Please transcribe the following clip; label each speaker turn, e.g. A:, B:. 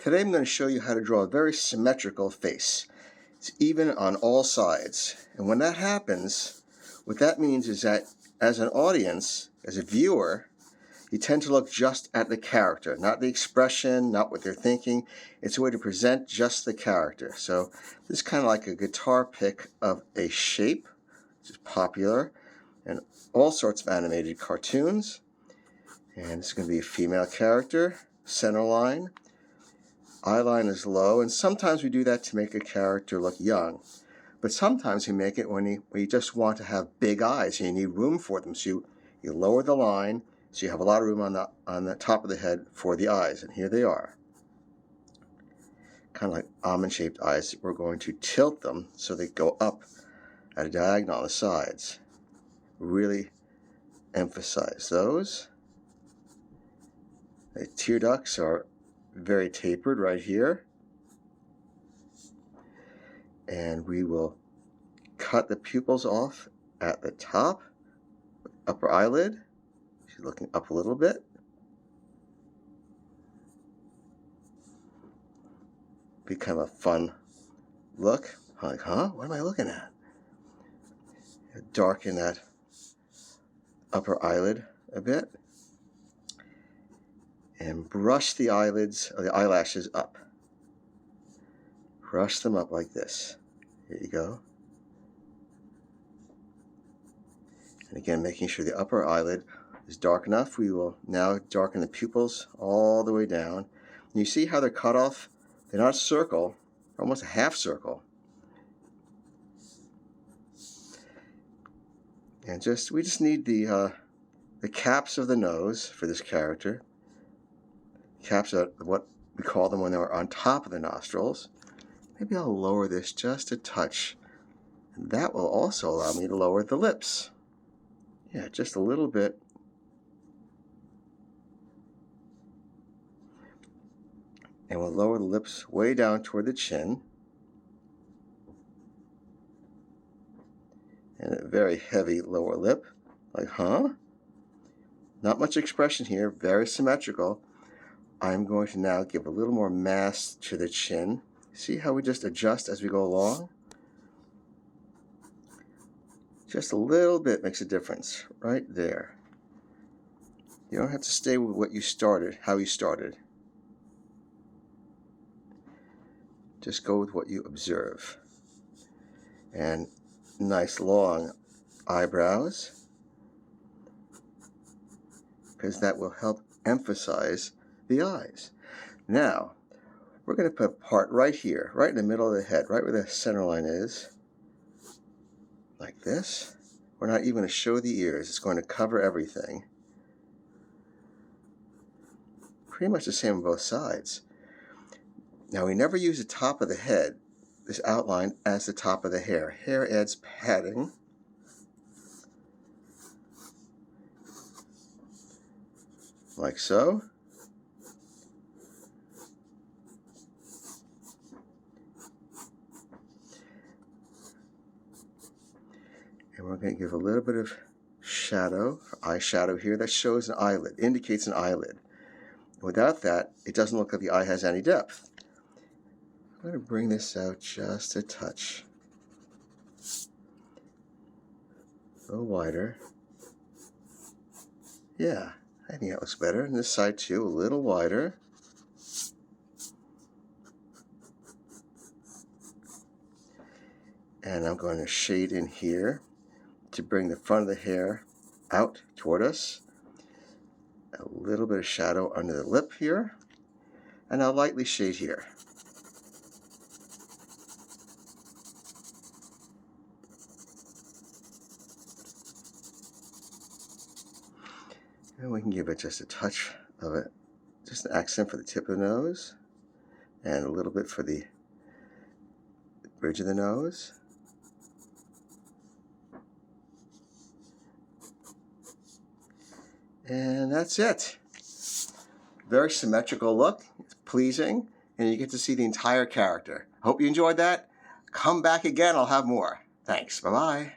A: Today I'm going to show you how to draw a very symmetrical face. It's even on all sides. And when that happens, what that means is that as an audience, as a viewer, you tend to look just at the character, not the expression, not what they're thinking. It's a way to present just the character. So this is kind of like a guitar pick of a shape, which is popular in all sorts of animated cartoons. And it's going to be a female character, center line. Eye line is low, and sometimes we do that to make a character look young. But sometimes we make it when you just want to have big eyes and you need room for them. So you lower the line so you have a lot of room on the top of the head for the eyes. And here they are. Kind of like almond-shaped eyes. We're going to tilt them so they go up at a diagonal on the sides. Really emphasize those. The tear ducts are very tapered right here, and we will cut the pupils off at the top, upper eyelid. She's looking up a little bit. Be kind of a fun look. Like, huh? What am I looking at? Darken that upper eyelid a bit. And brush the eyelids or the eyelashes up. Brush them up like this. Here you go. And again, making sure the upper eyelid is dark enough, we will now darken the pupils all the way down. And you see how they're cut off? They're not a circle, they're almost a half circle. And we just need the caps of the nose for this character. Caps are what we call them when they're on top of the nostrils. Maybe I'll lower this just a touch. And that will also allow me to lower the lips. Yeah, just a little bit. And we'll lower the lips way down toward the chin. And a very heavy lower lip. Like, huh? Not much expression here, very symmetrical. I'm going to now give a little more mass to the chin. See how we just adjust as we go along? Just a little bit makes a difference right there. You don't have to stay with what you started, how you started. Just go with what you observe. And nice long eyebrows, because that will help emphasize the eyes. Now, we're going to put a part right here, right in the middle of the head, right where the center line is. Like this. We're not even going to show the ears. It's going to cover everything. Pretty much the same on both sides. Now, we never use the top of the head, this outline, as the top of the hair. Hair adds padding. Like so. And we're going to give a little bit of shadow, eyeshadow here. That shows an eyelid, indicates an eyelid. Without that, it doesn't look like the eye has any depth. I'm going to bring this out just a touch. A little wider. Yeah, I think that looks better. And this side too, a little wider. And I'm going to shade in here to bring the front of the hair out toward us. A little bit of shadow under the lip here. And I'll lightly shade here. And we can give it just a touch of it. Just an accent for the tip of the nose. And a little bit for the bridge of the nose. And that's it. Very symmetrical look. It's pleasing. And you get to see the entire character. Hope you enjoyed that. Come back again. I'll have more. Thanks. Bye-bye.